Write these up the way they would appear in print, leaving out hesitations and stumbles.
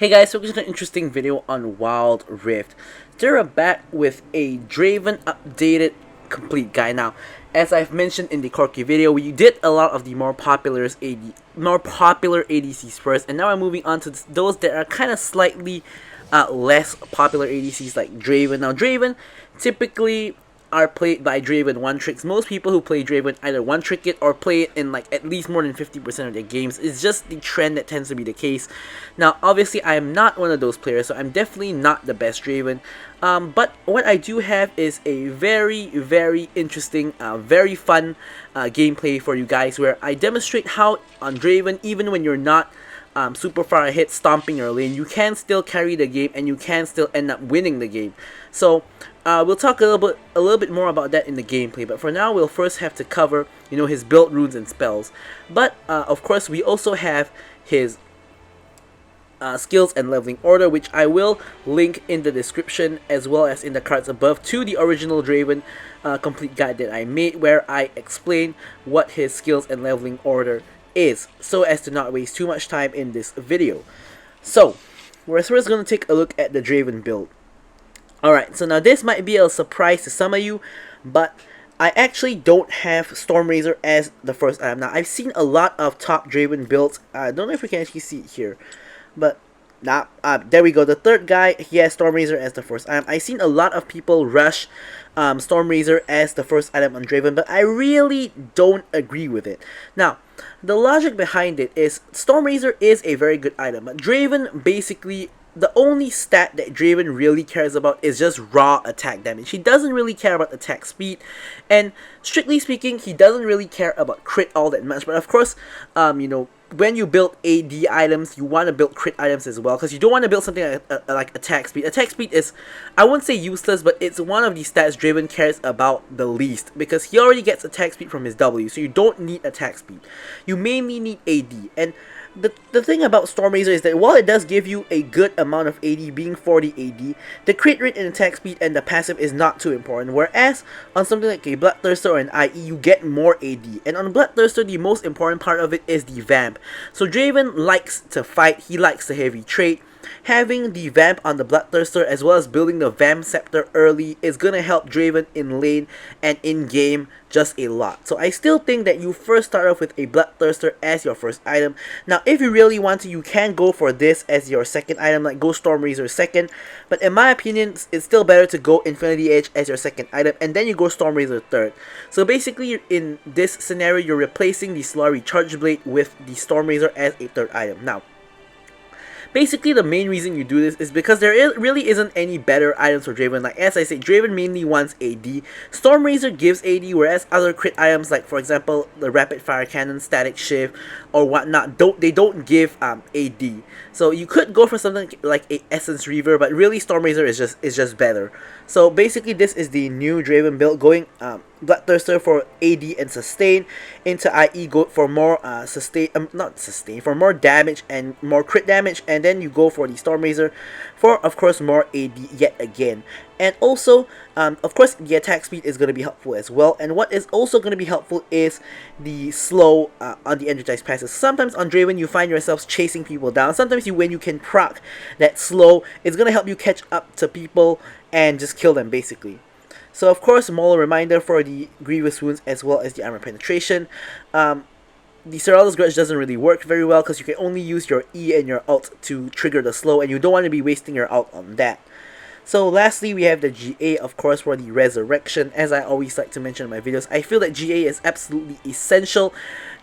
Hey guys, so welcome to an interesting video on Wild Rift. They're back with a Draven updated complete guide. Now, as I've mentioned in the Corky video, we did a lot of the more popular ADCs first, and now I'm moving on to those that are kind of slightly less popular ADCs like Draven. Now, Draven typically are played by Draven one-tricks. Most people who play Draven either one-trick it or play it in like at least more than 50% of their games. It's just the trend that tends to be the case. Now, obviously, I am not one of those players, so I'm definitely not the best Draven. But what I do have is a very interesting, very fun gameplay for you guys, where I demonstrate how on Draven, even when you're not super far ahead stomping your lane, you can still carry the game and you can still end up winning the game. So we'll talk a little bit more about that in the gameplay, but for now we'll first have to cover, you know, his build runes and spells. But of course we also have his skills and leveling order, which I will link in the description as well as in the cards above to the original Draven complete guide that I made, where I explain what his skills and leveling order is, so as to not waste too much time in this video. So we're first going to take a look at the Draven build. Alright, so now this might be a surprise to some of you, but I actually don't have Stormrazor as the first item. Now, I've seen a lot of top Draven builds. I don't know if we can actually see it here, but there we go. The third guy, he has Stormrazor as the first item. I've seen a lot of people rush Stormrazor as the first item on Draven, but I really don't agree with it. Now, the logic behind it is Stormrazor is a very good item, but Draven basically, the only stat that Draven really cares about is just raw attack damage. He doesn't really care about attack speed, and strictly speaking, he doesn't really care about crit all that much. But of course, you know, when you build AD items, you want to build crit items as well, because you don't want to build something like attack speed. Attack speed is, I wouldn't say useless, but it's one of the stats Draven cares about the least, because he already gets attack speed from his W, so you don't need attack speed. You mainly need AD, and the thing about Stormrazor is that while it does give you a good amount of AD, being 40 AD, the crit rate and attack speed and the passive is not too important, whereas on something like a Bloodthirster or an IE, you get more AD, and on Bloodthirster, the most important part of it is the Vamp. So Draven likes to fight, he likes the heavy trait. Having the Vamp on the Bloodthirster as well as building the Vamp Scepter early is going to help Draven in lane and in game just a lot. So I still think that you first start off with a Bloodthirster as your first item. Now, if you really want to, you can go for this as your second item, like go Stormrazor second. But in my opinion, it's still better to go Infinity Edge as your second item, and then you go Stormrazor third. So basically, in this scenario, you're replacing the Slurry Charge Blade with the Stormrazor as a third item. Now, basically, the main reason you do this is because there really isn't any better items for Draven. Like, as I said, Draven mainly wants AD. Stormrazor gives AD, whereas other crit items, like for example, the Rapid Fire Cannon, Static Shift, or whatnot, don't give AD. So you could go for something like a Essence Reaver, but really Stormrazor is just better. So basically, this is the new Draven build, going Bloodthirster for AD and sustain, into IE go for more for more damage and more crit damage, and then you go for the Stormrazor for, of course, more AD yet again. And also, of course, the attack speed is going to be helpful as well. And what is also going to be helpful is the slow on the energized passes. Sometimes on Draven, you find yourselves chasing people down. Sometimes when you can proc that slow, it's going to help you catch up to people and just kill them, basically. So of course, Molar Reminder for the Grievous Wounds as well as the Armor Penetration. The Seralda's Grudge doesn't really work very well because you can only use your E and your ult to trigger the slow, and you don't want to be wasting your ult on that. So lastly, we have the GA, of course, for the Resurrection. As I always like to mention in my videos, I feel that GA is absolutely essential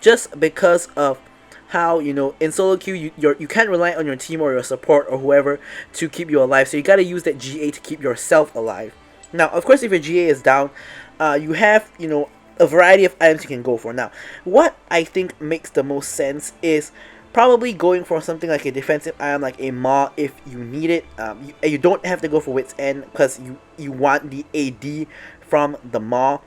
just because of how, you know, in solo queue, you can't rely on your team or your support or whoever to keep you alive, so you gotta use that GA to keep yourself alive. Now, of course, if your GA is down, you have, you know, a variety of items you can go for. Now, what I think makes the most sense is probably going for something like a defensive item like a Maw if you need it. You don't have to go for Wit's End because you want the AD from the Maw.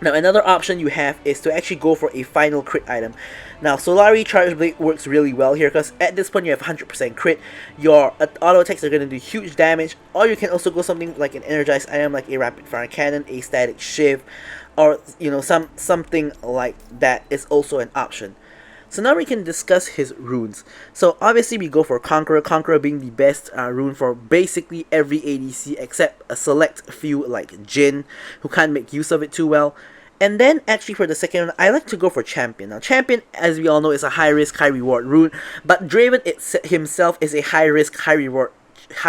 Now, another option you have is to actually go for a final crit item. Now, Solari Charge Blade works really well here because at this point you have 100% crit. Your auto attacks are going to do huge damage. Or you can also go something like an energized item like a Rapid Fire Cannon, a Static Shift, or, you know, something like that is also an option. So now we can discuss his runes. So obviously we go for Conqueror, Conqueror being the best rune for basically every ADC except a select few like Jhin, who can't make use of it too well. And then actually for the second one, I like to go for Champion. Now Champion, as we all know, is a high risk, high reward rune, but Draven himself is a high risk, high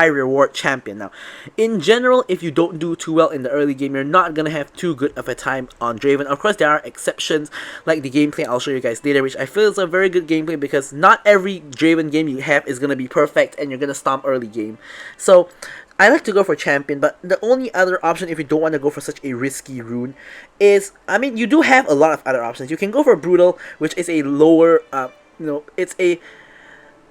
reward champion. Now in general, if you don't do too well in the early game, you're not gonna have too good of a time on Draven. Of course there are exceptions, like the gameplay I'll show you guys later, which I feel is a very good gameplay, because not every Draven game you have is gonna be perfect and you're gonna stomp early game. So I like to go for Champion, but the only other option if you don't want to go for such a risky rune is, I mean, you do have a lot of other options. You can go for Brutal, which is a lower, it's a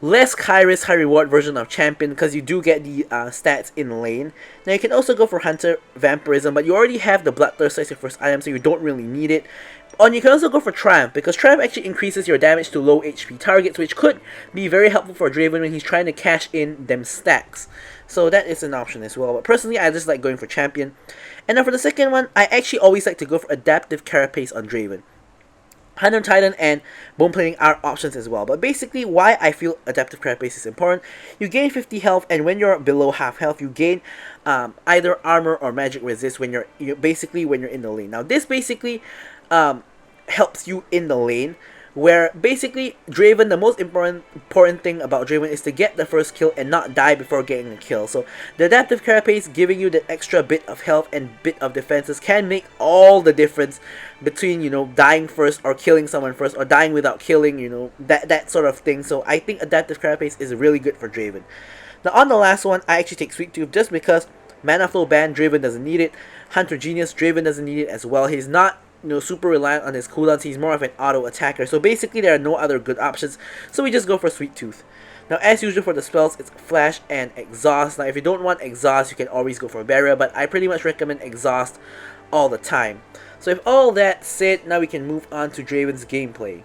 less high risk, high reward version of Champion, because you do get the stats in lane. Now you can also go for Hunter Vampirism, but you already have the Bloodthirst as your first item, so you don't really need it. And you can also go for Triumph, because Triumph actually increases your damage to low HP targets, which could be very helpful for Draven when he's trying to cash in them stacks. So that is an option as well, but personally I just like going for Champion. And now for the second one, I actually always like to go for Adaptive Carapace on Draven. Hunter Titan and Bone Plating are options as well, but basically why I feel Adaptive Carapace is important: you gain 50 health, and when you're below half health, you gain either armor or magic resist when you're in the lane. Now this basically helps you in the lane, where basically Draven, the most important thing about Draven is to get the first kill and not die before getting the kill. So the Adaptive Carapace giving you that extra bit of health and bit of defenses can make all the difference between, you know, dying first or killing someone first, or dying without killing, you know, that sort of thing. So I think Adaptive Carapace is really good for Draven. Now on the last one, I actually take Sweet Tooth just because Mana Flow Ban, Draven doesn't need it. Hunter Genius, Draven doesn't need it as well. He's not, you know, super reliant on his cooldowns. He's more of an auto attacker, so basically there are no other good options, so we just go for Sweet Tooth. Now as usual for the spells, it's Flash and Exhaust. Now if you don't want Exhaust, you can always go for Barrier, but I pretty much recommend Exhaust all the time. So if all that said, now we can move on to Draven's gameplay.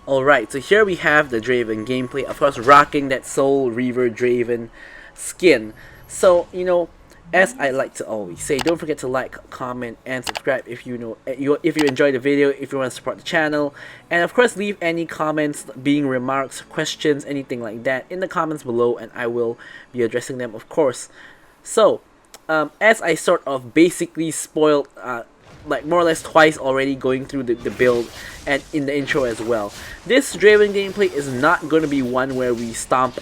Alright, so here we have the Draven gameplay, of course rocking that Soul Reaver Draven skin. So, you know, as I like to always say, don't forget to like, comment, and subscribe if you enjoy the video, if you want to support the channel. And of course, leave any comments, being remarks, questions, anything like that in the comments below, and I will be addressing them, of course. So, as I sort of basically spoiled, like more or less twice already going through the build and in the intro as well, this Draven gameplay is not going to be one where we stomp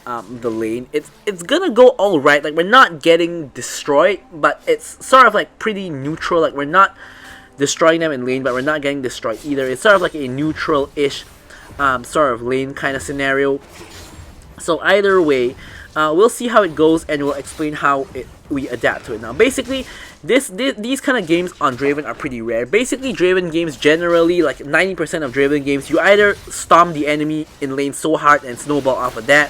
the lane. It's gonna go alright, like we're not getting destroyed, but it's sort of like pretty neutral. Like we're not destroying them in lane, but we're not getting destroyed either. It's sort of like a neutral-ish sort of lane kind of scenario. So either way, we'll see how it goes, and we'll explain how we adapt to it. Now basically, these kind of games on Draven are pretty rare. Basically Draven games generally, like 90% of Draven games, you either stomp the enemy in lane so hard and snowball off of that,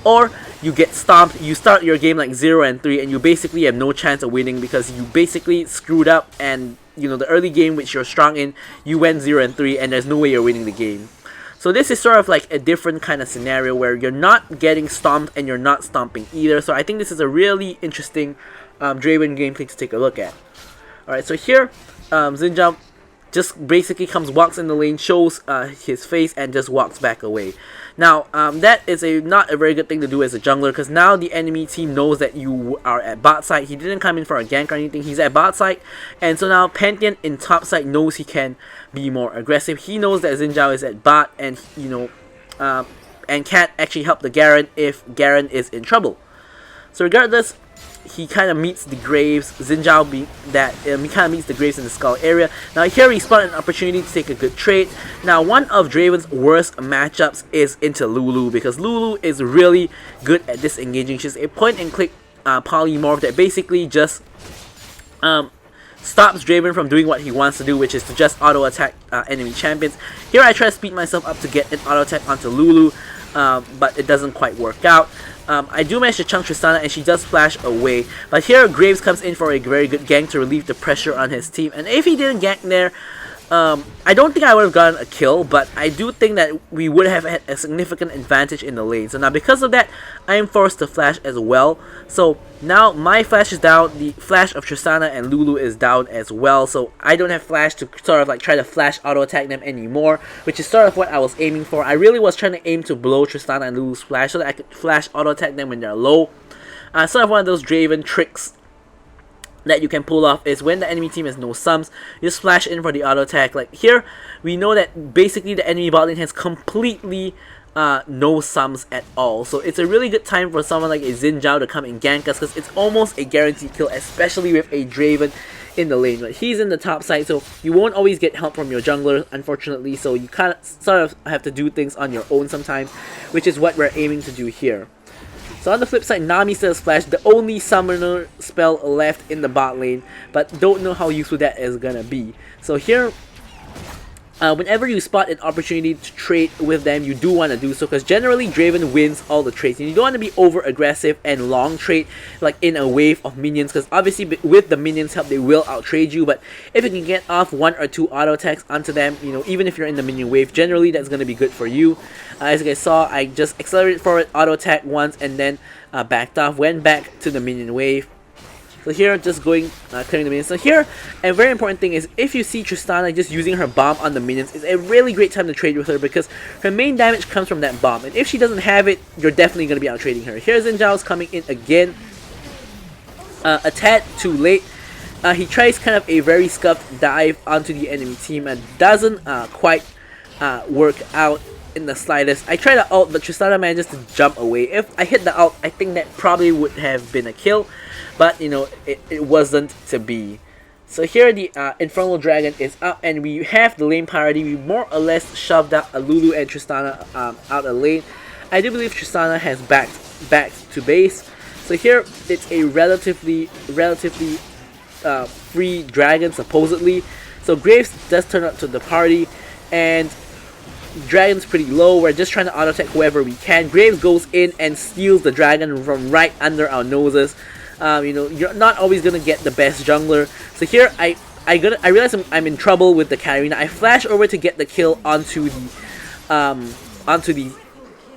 or you get stomped, you start your game like 0-3, and you basically have no chance of winning because you basically screwed up, and you know the early game which you're strong in, you went 0-3 and there's no way you're winning the game. So this is sort of like a different kind of scenario where you're not getting stomped and you're not stomping either. So I think this is a really interesting Draven gameplay to take a look at. Alright, so here Xin Zhao just basically walks in the lane, shows his face, and just walks back away. Now, that is not a very good thing to do as a jungler, because now the enemy team knows that you are at bot side. He didn't come in for a gank or anything, he's at bot side, and so now Pantheon in top side knows he can be more aggressive. He knows that Xin Zhao is at bot, and you know, and can't actually help the Garen if Garen is in trouble. So regardless, he kind of meets the Graves. Xin Zhao being that he kind of meets the Graves in the skull area. Now here he spotted an opportunity to take a good trade. Now one of Draven's worst matchups is into Lulu, because Lulu is really good at disengaging. She's a point and click polymorph that basically just stops Draven from doing what he wants to do, which is to just auto attack enemy champions. Here I try to speed myself up to get an auto attack onto Lulu, but it doesn't quite work out. I do manage to chunk Tristana, and she does flash away, but here Graves comes in for a very good gank to relieve the pressure on his team, and if he didn't gank there, I don't think I would have gotten a kill, but I do think that we would have had a significant advantage in the lane. So now because of that, I am forced to flash as well. So now my flash is down, the flash of Tristana and Lulu is down as well. So I don't have flash to sort of like try to flash auto attack them anymore, which is sort of what I was aiming for. I really was trying to aim to blow Tristana and Lulu's flash so that I could flash auto attack them when they're low. Sort of one of those Draven tricks that you can pull off is when the enemy team has no sums, you just flash in for the auto attack. Like here, we know that basically the enemy bot lane has completely no sums at all. So it's a really good time for someone like a Xin Zhao to come and gank us, because it's almost a guaranteed kill, especially with a Draven in the lane. But he's in the top side, so you won't always get help from your jungler, unfortunately. So you kind of sort of have to do things on your own sometimes, which is what we're aiming to do here. So on the flip side, Nami still has flash, the only summoner spell left in the bot lane, but don't know how useful that is gonna be. So here, whenever you spot an opportunity to trade with them, you do want to do so, because generally Draven wins all the trades, and you don't want to be over aggressive and long trade like in a wave of minions, because obviously with the minions help they will out trade you. But if you can get off 1 or 2 auto attacks onto them, you know, even if you're in the minion wave, generally that's going to be good for you. As you guys saw, I just accelerated forward, auto attack once, and then backed off, went back to the minion wave. So here, just going, clearing the minions. So here, a very important thing is, if you see Tristana just using her bomb on the minions, it's a really great time to trade with her, because her main damage comes from that bomb. And if she doesn't have it, you're definitely going to be out trading her. Here's Xin Zhao's coming in again. A tad too late. He tries kind of a very scuffed dive onto the enemy team and doesn't quite work out in the slightest. I tried to ult, but Tristana manages to jump away. If I hit the ult, I think that probably would have been a kill, but you know, it wasn't to be. So here the Infernal Dragon is up, and we have the lane parity. We more or less shoved out Lulu and Tristana out of lane. I do believe Tristana has back to base. So here it's a relatively free dragon supposedly. So Graves does turn up to the party, and Dragon's pretty low. We're just trying to auto attack whoever we can. Graves goes in and steals the dragon from right under our noses. You know, you're not always gonna get the best jungler. So here I realize I'm in trouble with the Katarina. I flash over to get the kill onto the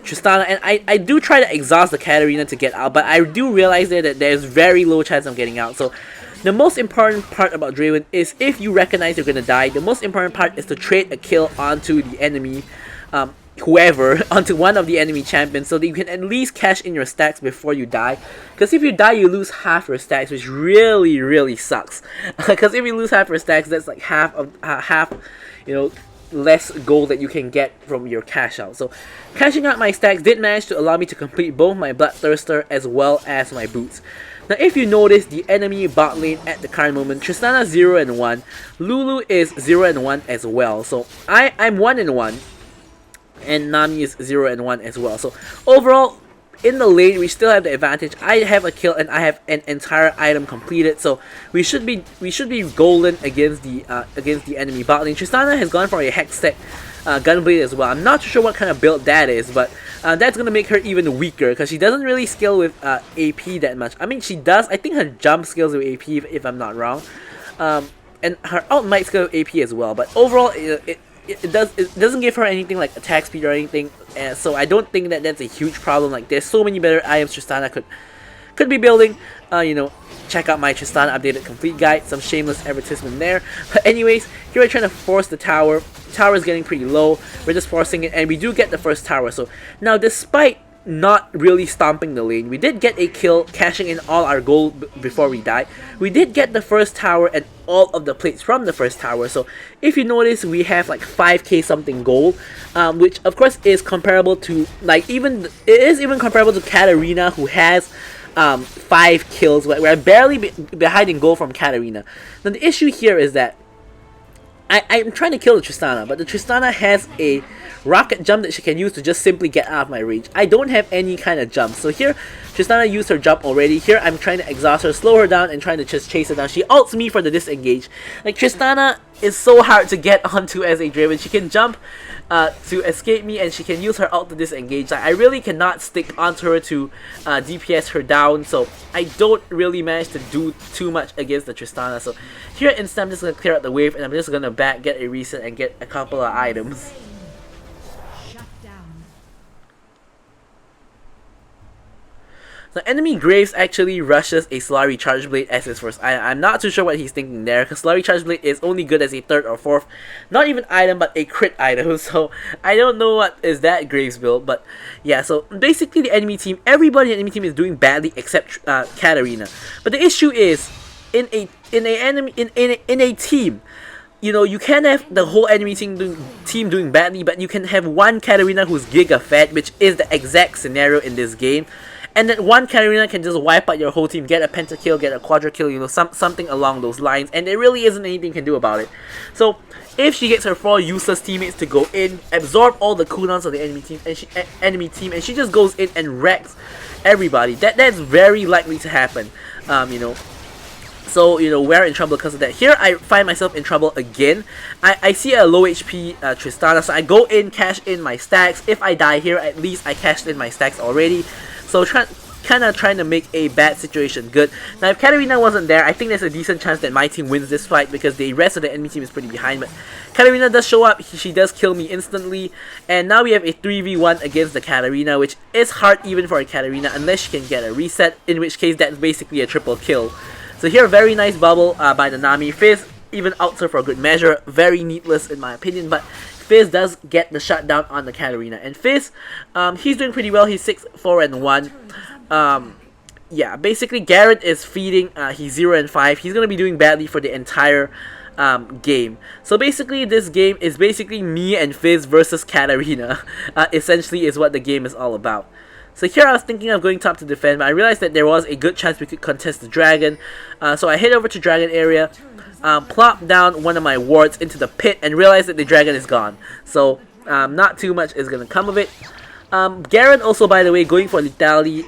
Tristana, and I do try to exhaust the Katarina to get out, but I do realize there that there's very low chance of getting out. So the most important part about Draven is, if you recognize you're gonna die, the most important part is to trade a kill onto the enemy, onto one of the enemy champions, so that you can at least cash in your stacks before you die. Because if you die, you lose half your stacks, which really sucks. Because if you lose half your stacks, that's like half, you know, less gold that you can get from your cash out. So cashing out my stacks did manage to allow me to complete both my Bloodthirster as well as my boots. Now if you notice the enemy bot lane at the current moment, Tristana 0 and 1, Lulu is 0 and 1 as well. So I'm 1 and 1, and Nami is 0 and 1 as well. So overall, in the lane, we still have the advantage. I have a kill and I have an entire item completed, so we should be golden against the enemy bot lane. Tristana has gone for a Hex Tech Gunblade as well. I'm not too sure what kind of build that is, but that's gonna make her even weaker, because she doesn't really scale with AP that much. I mean, she does. I think her jump scales with AP, if I'm not wrong, and her ult might scale with AP as well. But overall, it doesn't give her anything like attack speed or anything, so I don't think that that's a huge problem. Like, there's so many better items Tristana could be building. You know, check out my Tristana updated complete guide. Some shameless advertisement there. But anyways, here we're trying to force the tower. Tower is getting pretty low. We're just forcing it, and we do get the first tower. So now, despite not really stomping the lane, we did get a kill, cashing in all our gold before we die. We did get the first tower and all of the plates from the first tower. So if you notice, we have like 5k something gold, which of course is comparable to, like, it is even comparable to Katarina, who has 5 kills. We're barely behind in gold from Katarina. Now the issue here is that I'm trying to kill the Tristana, but the Tristana has a rocket jump that she can use to just simply get out of my range. I don't have any kind of jump. So here, Tristana used her jump already. Here, I'm trying to exhaust her, slow her down, and trying to just chase her down. She ults me for the disengage. Like, Tristana is so hard to get onto as a Draven. She can jump to escape me, and she can use her ult to disengage. Like, I really cannot stick onto her to DPS her down, so I don't really manage to do too much against the Tristana. So here instead I'm just going to clear out the wave, and I'm just going to back, get a reset, and get a couple of items. The enemy Graves actually rushes a Solari Charge Blade as his first item. I'm not too sure what he's thinking there, because Solari Charge Blade is only good as a third or fourth, not even item, but a crit item. So I don't know what is that Graves build, but yeah. So basically, the enemy team, everybody in the enemy team is doing badly except Katarina. But the issue is, in a team, you know, you can have the whole enemy team doing badly, but you can have one Katarina who's giga fed, which is the exact scenario in this game. And that one Katarina can just wipe out your whole team, get a pentakill, get a quadra-kill, you know, something along those lines, and there really isn't anything you can do about it. So, if she gets her 4 useless teammates to go in, absorb all the cooldowns of the enemy team, and she just goes in and wrecks everybody, that's very likely to happen, you know. So, you know, we're in trouble because of that. Here, I find myself in trouble again. I see a low HP Tristana, so I go in, cash in my stacks. If I die here, at least I cashed in my stacks already. So, kind of trying to make a bad situation good. Now, if Katarina wasn't there, I think there's a decent chance that my team wins this fight, because the rest of the enemy team is pretty behind. But Katarina does show up, she does kill me instantly, and now we have a 3v1 against the Katarina, which is hard even for a Katarina unless she can get a reset, in which case that's basically a triple kill. So here, very nice bubble by the Nami. Fizz even outs her for a good measure, very needless in my opinion, but Fizz does get the shutdown on the Katarina. And Fizz, he's doing pretty well. He's 6-4-1. Yeah, basically Garrett is feeding. He's 0-5. He's gonna be doing badly for the entire game. So basically, this game is basically me and Fizz versus Katarina. Essentially, is what the game is all about. So here I was thinking of going top to defend, but I realized that there was a good chance we could contest the dragon. So I head over to dragon area, plop down one of my wards into the pit, and realize that the dragon is gone. So not too much is going to come of it. Garen also, by the way, going for lethality.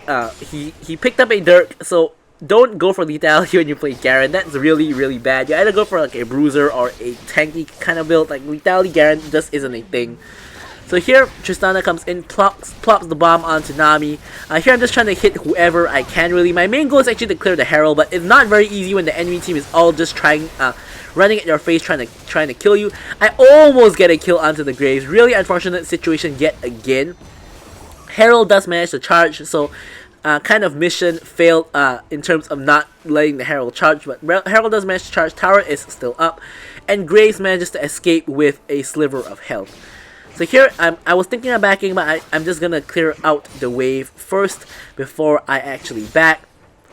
He picked up a Dirk, so don't go for lethality when you play Garen. That's really, really bad. You either go for like a bruiser or a tanky kind of build. Like lethality Garen just isn't a thing. So here, Tristana comes in, plops the bomb onto Nami. Here I'm just trying to hit whoever I can, really. My main goal is actually to clear the Herald, but it's not very easy when the enemy team is all just running at your face, trying to kill you. I almost get a kill onto the Graves. Really unfortunate situation yet again. Herald does manage to charge, so kind of mission failed in terms of not letting the Herald charge, but Herald does manage to charge. Tower is still up, and Graves manages to escape with a sliver of health. So here, I was thinking of backing, but I'm just gonna clear out the wave first before I actually back.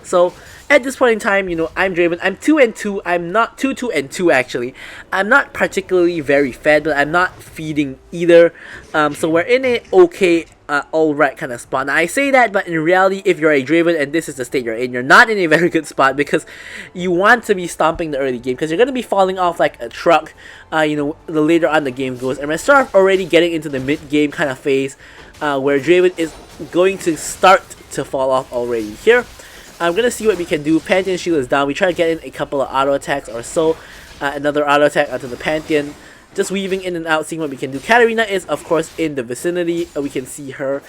So at this point in time, you know, I'm Draven. I'm 2-2. I'm not 2-2 actually. I'm not particularly very fed, but I'm not feeding either. So we're in a okay, alright kind of spot. Now I say that, but in reality, if you're a Draven and this is the state you're not in a very good spot, because you want to be stomping the early game, because you're gonna be falling off like a truck. You know, the later on the game goes, and we're start already getting into the mid game kind of phase, where Draven is going to start to fall off already. Here, I'm gonna see what we can do. Pantheon shield is down. We try to get in a couple of auto attacks or so. Another auto attack onto the Pantheon. Just weaving in and out, seeing what we can do. Katarina is, of course, in the vicinity. We can see her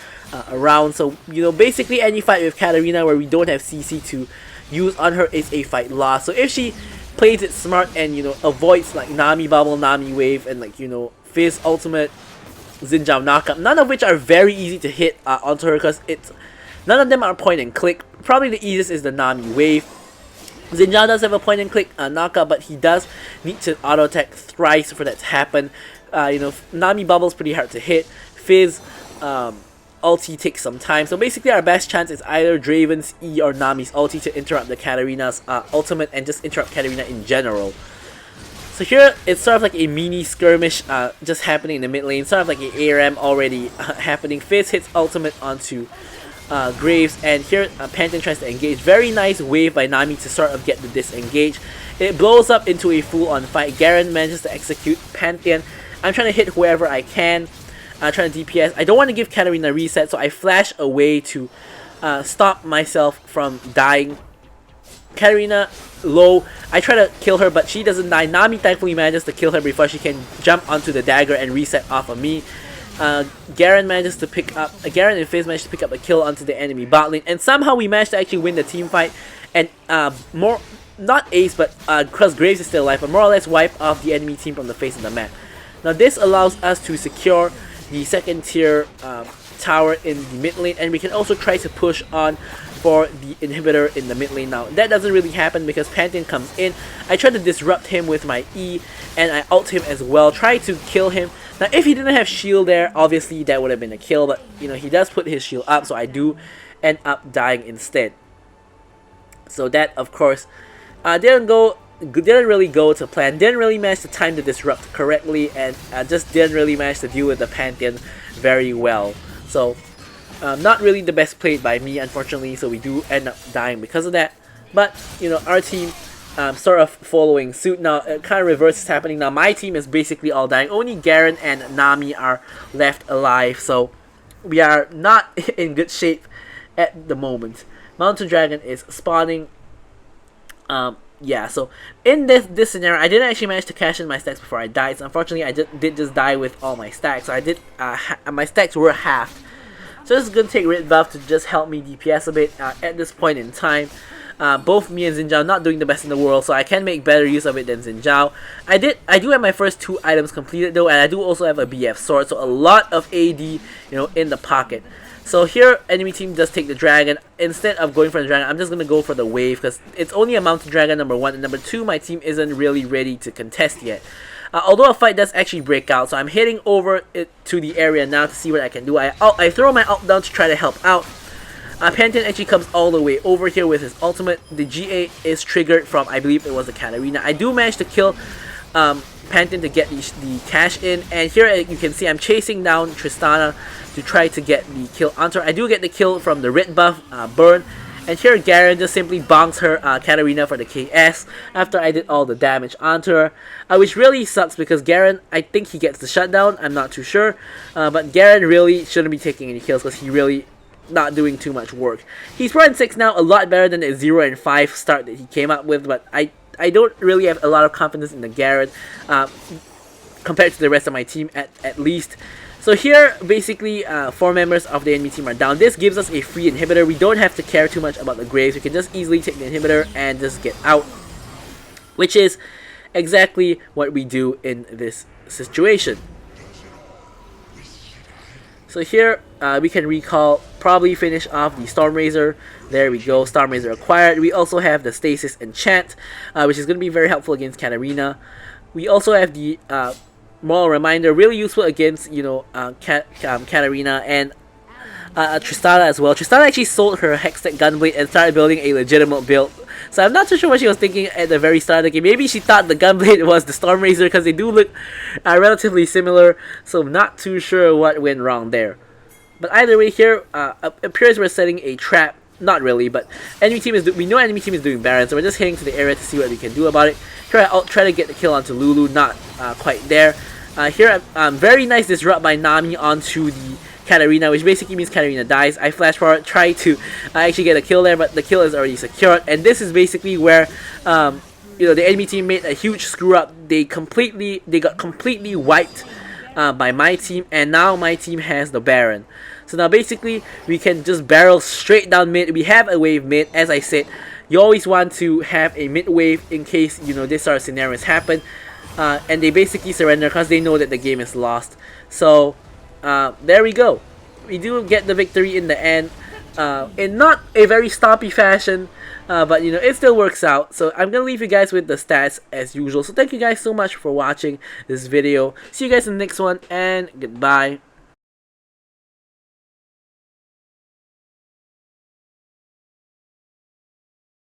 around. So, you know, basically any fight with Katarina where we don't have CC to use on her is a fight lost. So if she plays it smart and, you know, avoids like Nami bubble, Nami wave, and like, you know, Fizz ultimate, Xin Zhao knockup, none of which are very easy to hit onto her, because none of them are point and click. Probably the easiest is the Nami wave. Xin Zhao does have a point and click knockup, but he does need to auto attack thrice for that to happen. You know, Nami bubble's pretty hard to hit. Fizz ulti takes some time. So basically our best chance is either Draven's E or Nami's ulti to interrupt the Katarina's ultimate and just interrupt Katarina in general. So here, it's sort of like a mini skirmish just happening in the mid lane. Sort of like an ARM already happening. Fizz hits ultimate onto Graves, and here Pantheon tries to engage. Very nice wave by Nami to sort of get the disengage. It blows up into a full-on fight. Garen manages to execute Pantheon. I'm trying to hit whoever I can. Trying to DPS. I don't want to give Katarina a reset, so I flash away to stop myself from dying. Katarina low. I try to kill her, but she doesn't die. Nami thankfully manages to kill her before she can jump onto the dagger and reset off of me. Garen manages to pick up, Garen and Fizz managed to pick up a kill onto the enemy bot lane, and somehow we managed to actually win the team fight, and not ace, but because Graves is still alive, but more or less wipe off the enemy team from the face of the map. Now this allows us to secure the second tier tower in the mid lane, and we can also try to push on for the inhibitor in the mid lane. Now that doesn't really happen because Pantheon comes in. I try to disrupt him with my E, and I ult him as well, try to kill him. Now if he didn't have shield there, obviously that would have been a kill, but you know, he does put his shield up, so I do end up dying instead. So that of course didn't really go to plan, didn't really manage to time the disrupt correctly, and just didn't really manage to deal with the Pantheon very well. So not really the best played by me, unfortunately, so we do end up dying because of that. But you know, our team sort of following suit. Now it kind of reverse is happening. Now my team is basically all dying, only Garen and Nami are left alive, so we are not in good shape at the moment. Mountain Dragon is spawning. Yeah, so in this scenario, I didn't actually manage to cash in my stacks before I died. So unfortunately, I did just die with all my stacks. So I did my stacks were halved. So this is gonna take Red Buff to just help me DPS a bit at this point in time. Both me and Xin Zhao not doing the best in the world, so I can make better use of it than Xin Zhao. I do have my first 2 items completed though, and I do also have a BF sword, so a lot of AD, you know, in the pocket. So here, enemy team does take the dragon. Instead of going for the dragon, I'm just gonna go for the wave because it's only a mountain dragon, number 1, and number 2, my team isn't really ready to contest yet. Although a fight does actually break out, so I'm heading over to the area now to see what I can do. I throw my ult down to try to help out. Pantheon actually comes all the way over here with his ultimate. The GA is triggered from, I believe it was the Katarina. I do manage to kill Pantheon to get the cash in, and here you can see I'm chasing down Tristana to try to get the kill onto her. I do get the kill from the red buff burn, and here Garen just simply bonks her Katarina for the KS after I did all the damage onto her, which really sucks because Garen, I think he gets the shutdown, I'm not too sure, but Garen really shouldn't be taking any kills because he really not doing too much work. He's 4-6 now, a lot better than the 0-5 start that he came up with, but I don't really have a lot of confidence in the Garen compared to the rest of my team at least. So here, basically, 4 members of the enemy team are down. This gives us a free inhibitor. We don't have to care too much about the Graves. We can just easily take the inhibitor and just get out, which is exactly what we do in this situation. So here, we can recall, probably finish off the Stormrazor. There we go, Stormrazor acquired. We also have the Stasis Enchant, which is going to be very helpful against Katarina. We also have the Moral Reminder, really useful against, you know, Katarina and Tristana as well. Tristana actually sold her Hextech Gunblade and started building a legitimate build. So I'm not too sure what she was thinking at the very start of the game. Maybe she thought the Gunblade was the Stormrazor because they do look relatively similar. So I'm not too sure what went wrong there. But either way, here appears we're setting a trap. Not really, but enemy team is we know enemy team is doing Baron, so we're just heading to the area to see what we can do about it. I'll try to get the kill onto Lulu, not quite there. Here, very nice disrupt by Nami onto the Katarina, which basically means Katarina dies. I flash forward, try to actually get a kill there, but the kill is already secured. And this is basically where you know, the enemy team made a huge screw up. They got completely wiped by my team, and now my team has the Baron. So now basically we can just barrel straight down mid. We have a wave mid, as I said. You always want to have a mid wave in case, you know, this sort of scenarios happen. And they basically surrender because they know that the game is lost. So there we go. We do get the victory in the end, in not a very stompy fashion, but you know, it still works out. So I'm gonna leave you guys with the stats as usual. So thank you guys so much for watching this video. See you guys in the next one, and goodbye.